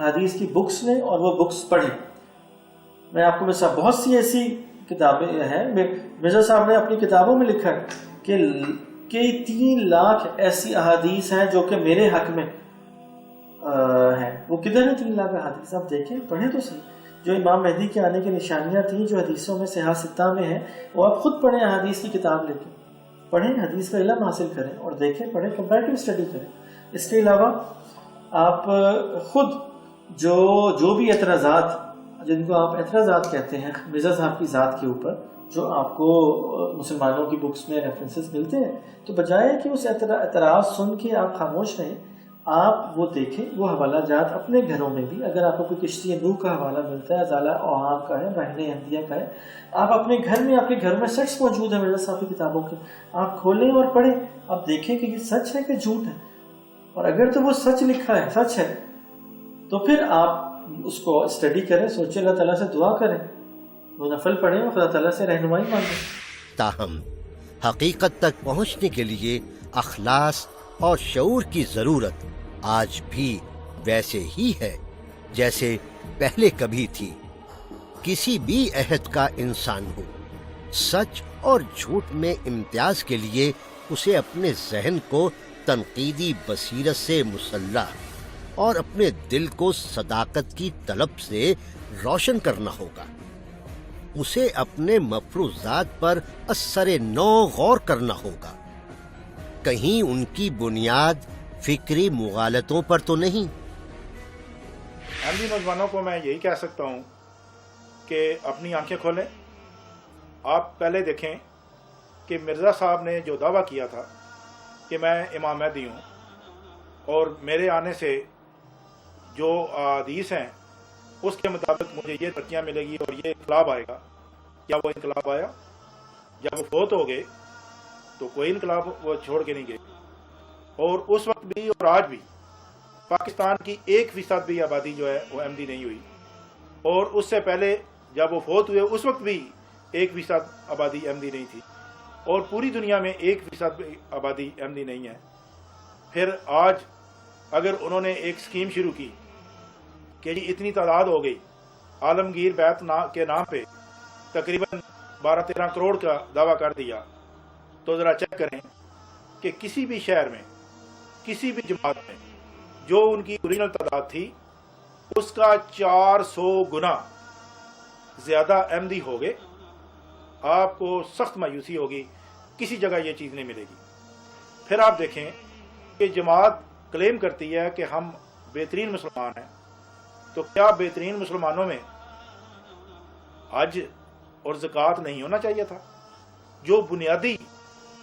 حدیث کی بکس لیں اور وہ بکس پڑھیں. میں آپ کو مثال بہت سی ایسی کتابیں ہیں. مرزا صاحب نے اپنی کتابوں میں لکھا ہے کہ 3 لاکھ ایسی احادیث ہیں جو کہ میرے حق میں ہیں. وہ کدھر ہیں 3 لاکھ احادیث؟ آپ دیکھیں، پڑھیں تو صحیح. جو امام مہدی کے آنے کی نشانیاں تھیں جو حدیثوں میں صحاح ستہ میں ہیں، وہ آپ خود پڑھیں. حدیث کی کتاب لے کے پڑھیں، حدیث کا علم حاصل کریں اور دیکھیں، پڑھیں، کمپیریٹیو اسٹڈی کریں. اس کے علاوہ آپ خود جو بھی اعتراضات، جن کو آپ اعتراضات کہتے ہیں مرزا صاحب کی ذات کے اوپر، جو آپ کو مسلمانوں کی بکس میں ریفرنسز ملتے ہیں، تو بجائے کہ اس اعتراض سن کے آپ خاموش رہیں، آپ وہ دیکھیں. وہ حوالہ جات اپنے گھروں میں بھی، اگر آپ کو کوئی کشتی نوح کا حوالہ ملتا ہے، ازالہ اوہام کا ہے، بہن احمدیہ کا ہے، آپ اپنے گھر میں، آپ کے گھر میں سیٹس موجود ہیں مرزا صاحب کی کتابوں کے، آپ کھولیں اور پڑھیں. آپ دیکھیں کہ یہ سچ ہے کہ جھوٹ ہے. اور اگر تو وہ سچ لکھا ہے، سچ ہے، تو پھر آپ اس کو اسٹڈی کریں، سوچیں، اللہ تعالیٰ سے دعا کریں، وہ نفل پڑھیں اور خدا تعالیٰ سے رہنمائی مانگیں. تاہم حقیقت تک پہنچنے کے لیے اخلاص اور شعور کی ضرورت آج بھی ویسے ہی ہے جیسے پہلے کبھی تھی. کسی بھی عہد کا انسان ہو، سچ اور جھوٹ میں امتیاز کے لیے اسے اپنے ذہن کو تنقیدی بصیرت سے مسلح اور اپنے دل کو صداقت کی طلب سے روشن کرنا ہوگا. اسے اپنے مفروضات پر اثر نو غور کرنا ہوگا. کہیں ان کی بنیاد فکری مغالطوں پر تو نہیں. احمدی نوجوانوں کو میں یہی کہہ سکتا ہوں کہ اپنی آنکھیں کھولیں. آپ پہلے دیکھیں کہ مرزا صاحب نے جو دعویٰ کیا تھا کہ میں امام مہدی ہوں اور میرے آنے سے جو حدیث ہیں اس کے مطابق مجھے یہ ترقیاں ملے گی اور یہ انقلاب آئے گا. کیا وہ انقلاب آیا؟ جب وہ فوت ہو گئے تو کوئی انقلاب وہ چھوڑ کے نہیں گئے. اور اس وقت بھی اور آج بھی پاکستان کی 1% بھی آبادی جو ہے وہ احمدی نہیں ہوئی. اور اس سے پہلے جب وہ فوت ہوئے اس وقت بھی 1% آبادی احمدی نہیں تھی. اور پوری دنیا میں 1% بھی آبادی احمدی نہیں ہے. پھر آج اگر انہوں نے ایک اسکیم شروع کی کہ جی اتنی تعداد ہو گئی، عالمگیر بیت کے نام پہ تقریباً 12-13 کروڑ کا دعویٰ کر دیا، تو ذرا چیک کریں کہ کسی بھی شہر میں، کسی بھی جماعت میں جو ان کی اوریجنل تعداد تھی اس کا 400 گنا زیادہ احمدی ہو گئے. آپ کو سخت مایوسی ہوگی، کسی جگہ یہ چیز نہیں ملے گی. پھر آپ دیکھیں کہ جماعت کلیم کرتی ہے کہ ہم بہترین مسلمان ہیں، تو کیا بہترین مسلمانوں میں حج اور زکوٰۃ نہیں ہونا چاہیے تھا؟ جو بنیادی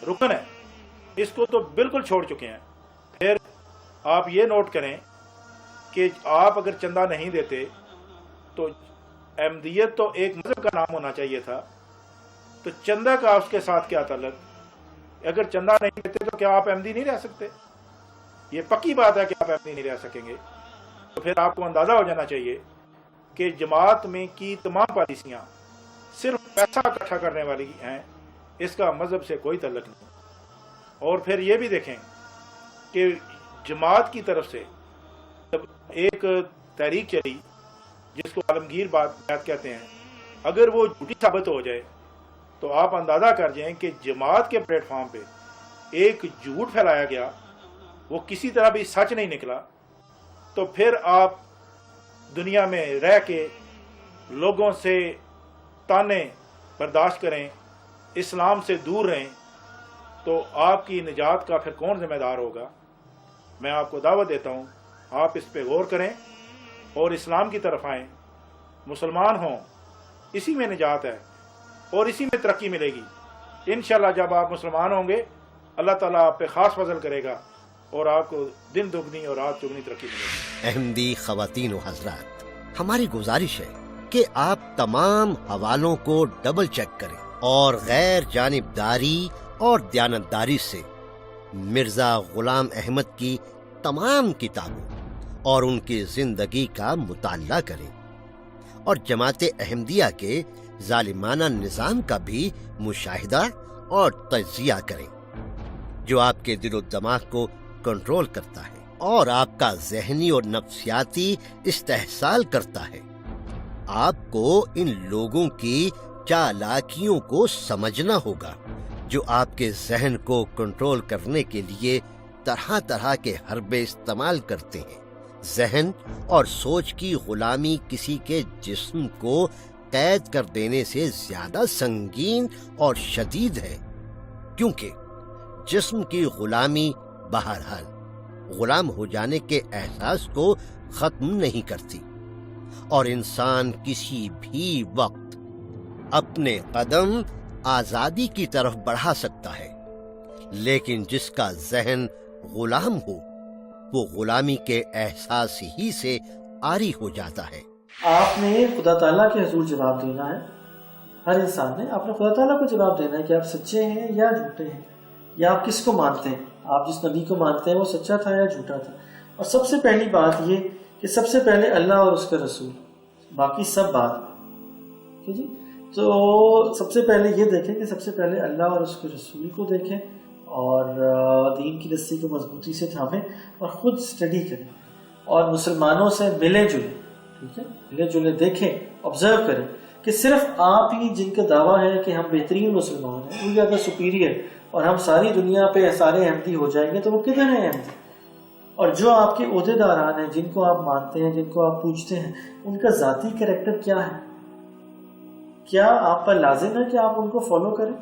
رکن ہے اس کو تو بالکل چھوڑ چکے ہیں. پھر آپ یہ نوٹ کریں کہ آپ اگر چندہ نہیں دیتے تو احمدیت تو ایک مذہب کا نام ہونا چاہیے تھا، تو چندہ کا اس کے ساتھ کیا تعلق؟ اگر چندہ نہیں دیتے تو کیا آپ احمدی نہیں رہ سکتے؟ یہ پکی بات ہے کہ آپ احمدی نہیں رہ سکیں گے. تو پھر آپ کو اندازہ ہو جانا چاہیے کہ جماعت میں کی تمام پالیسیاں صرف پیسہ اکٹھا کرنے والی ہیں، اس کا مذہب سے کوئی تعلق نہیں. اور پھر یہ بھی دیکھیں کہ جماعت کی طرف سے جب ایک تحریک چلی جس کو عالمگیر بیعت کہتے ہیں، اگر وہ جھوٹی ثابت ہو جائے تو آپ اندازہ کر جائیں کہ جماعت کے پلیٹ فارم پہ ایک جھوٹ پھیلایا گیا، وہ کسی طرح بھی سچ نہیں نکلا، تو پھر آپ دنیا میں رہ کے لوگوں سے تانے برداشت کریں، اسلام سے دور رہیں، تو آپ کی نجات کا پھر کون ذمہ دار ہوگا؟ میں آپ کو دعوت دیتا ہوں آپ اس پہ غور کریں اور اسلام کی طرف آئیں، مسلمان ہوں، اسی میں نجات ہے اور اسی میں ترقی ملے گی. انشاءاللہ جب آپ مسلمان ہوں گے اللہ تعالیٰ آپ پہ خاص فضل کرے گا اور آپ کو دن دگنی اور رات چگنی ترقی ملے گی. احمدی خواتین و حضرات، ہماری گزارش ہے کہ آپ تمام حوالوں کو ڈبل چیک کریں اور غیر جانبداری اور دیانتداری سے مرزا غلام احمد کی تمام کتابوں اور ان کی زندگی کا مطالعہ کریں اور جماعت احمدیہ کے ظالمانہ نظام کا بھی مشاہدہ اور تجزیہ کریں جو آپ کے دل و دماغ کو کنٹرول کرتا ہے. اور آپ کا ذہنی اور نفسیاتی استحصال کرتا ہے۔ آپ کو ان لوگوں کی چالاکیوں کو سمجھنا ہوگا جو آپ کے ذہن کو کنٹرول کرنے کے لیے طرح طرح کے حربے استعمال کرتے ہیں۔ ذہن اور سوچ کی غلامی کسی کے جسم کو قید کر دینے سے زیادہ سنگین اور شدید ہے، کیونکہ جسم کی غلامی بہرحال غلام ہو جانے کے احساس کو ختم نہیں کرتی، اور انسان کسی بھی وقت اپنے قدم آزادی کی طرف بڑھا سکتا ہے، لیکن جس کا ذہن غلام ہو وہ غلامی کے احساس ہی سے عاری ہو جاتا ہے۔ آپ نے خدا تعالیٰ کے حضور جواب دینا ہے، ہر انسان نے اپنے خدا تعالیٰ کو جواب دینا ہے کہ آپ سچے ہیں یا جھوٹے ہیں، یا آپ کس کو مانتے ہیں، آپ جس نبی کو مانتے ہیں وہ سچا تھا یا جھوٹا تھا۔ اور سب سے پہلی بات یہ کہ سب سے پہلے اللہ اور اس کا رسول، باقی سب بات ٹھیک جی۔ تو سب سے پہلے یہ دیکھیں کہ سب سے پہلے اللہ اور اس کے رسول کو دیکھیں، اور دین کی رسی کو مضبوطی سے تھامیں اور خود اسٹڈی کریں، اور مسلمانوں سے ملیں جلیں، ٹھیک ہے، ملیں جلیں، دیکھیں، آبزرو کریں کہ صرف آپ ہی جن کا دعویٰ ہے کہ ہم بہترین مسلمان ہیں، وی آر دا سپیریئر، اور ہم ساری دنیا پہ سارے احمدی ہو جائیں گے، تو وہ کدھر ہیں احمدی؟ اور جو آپ کے عہدے داران ہیں، جن کو آپ مانتے ہیں، جن کو آپ پوچھتے ہیں، ان کا ذاتی کریکٹر کیا ہے؟ کیا آپ پر لازم ہے کہ آپ ان کو فالو کریں؟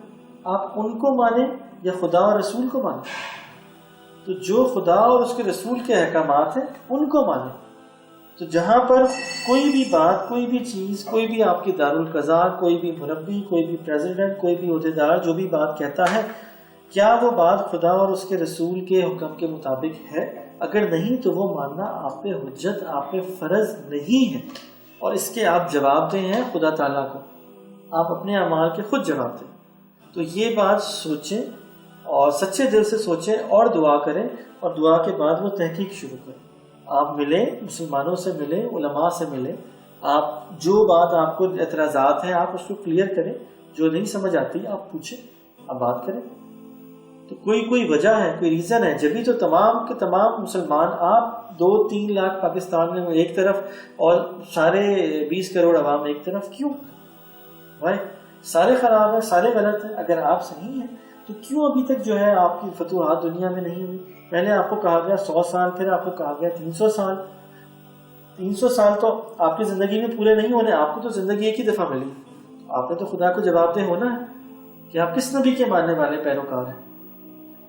آپ ان کو مانیں یا خدا اور رسول کو مانیں؟ تو جو خدا اور اس کے رسول کے احکامات ہیں ان کو مانیں۔ تو جہاں پر کوئی بھی بات، کوئی بھی چیز، کوئی بھی آپ کی دارالقضاء، کوئی بھی مربی، کوئی بھی پریزیڈنٹ، کوئی بھی عہدیدار جو بھی بات کہتا ہے، کیا وہ بات خدا اور اس کے رسول کے حکم کے مطابق ہے؟ اگر نہیں تو وہ ماننا آپ پہ حجت، آپ پہ فرض نہیں ہے، اور اس کے آپ جواب دیں ہیں خدا تعالیٰ کو، آپ اپنے اعمال کے خود جواب دیں۔ تو یہ بات سوچیں اور سچے دل سے سوچیں اور دعا کریں، اور دعا کے بعد وہ تحقیق شروع کریں۔ آپ ملیں، مسلمانوں سے ملیں، علماء سے ملیں، آپ جو بات آپ کو اعتراضات ہیں آپ اس کو کلیئر کریں، جو نہیں سمجھ آتی آپ پوچھیں، آپ بات کریں۔ تو کوئی وجہ ہے، کوئی ریزن ہے، جبھی تو تمام کے تمام مسلمان، آپ 2-3 لاکھ پاکستان میں ایک طرف اور سارے 20 کروڑ عوام ایک طرف، کیوں بھائی؟ سارے خراب ہیں، سارے غلط ہیں۔ اگر آپ صحیح ہیں تو کیوں ابھی تک جو ہے آپ کی فتوحات دنیا میں نہیں ہوئی؟ پہلے آپ کو کہا گیا 100 سال، پھر آپ کو کہا گیا 300 سال۔ 300 سال تو آپ کی زندگی میں پورے نہیں ہونے، آپ کو تو زندگی ایک ہی دفعہ ملی، آپ نے تو خدا کو جواب دہ ہونا ہے کہ آپ کس نبی کے ماننے والے پیروکار ہیں۔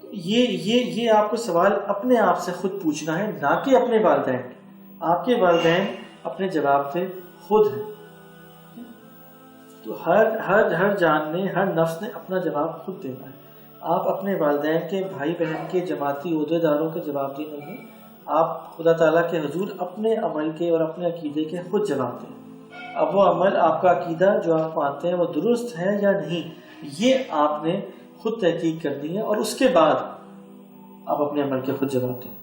تو یہ آپ کو سوال اپنے آپ سے خود پوچھنا ہے، نہ کہ اپنے والدین۔ آپ کے والدین اپنے جواب دہ خود ہیں۔ تو ہر جان نے، ہر نفس نے اپنا جواب خود دینا ہے۔ آپ اپنے والدین کے، بھائی بہن کے، جماعتی عہدے داروں کے جواب دہ نہیں ہیں، آپ خدا تعالیٰ کے حضور اپنے عمل کے اور اپنے عقیدے کے خود جواب دیں۔ اب وہ عمل، آپ کا عقیدہ جو آپ مانتے ہیں وہ درست ہے یا نہیں، یہ آپ نے خود تحقیق کرنی ہے، اور اس کے بعد آپ اپنے عمل کے خود جواب دیں۔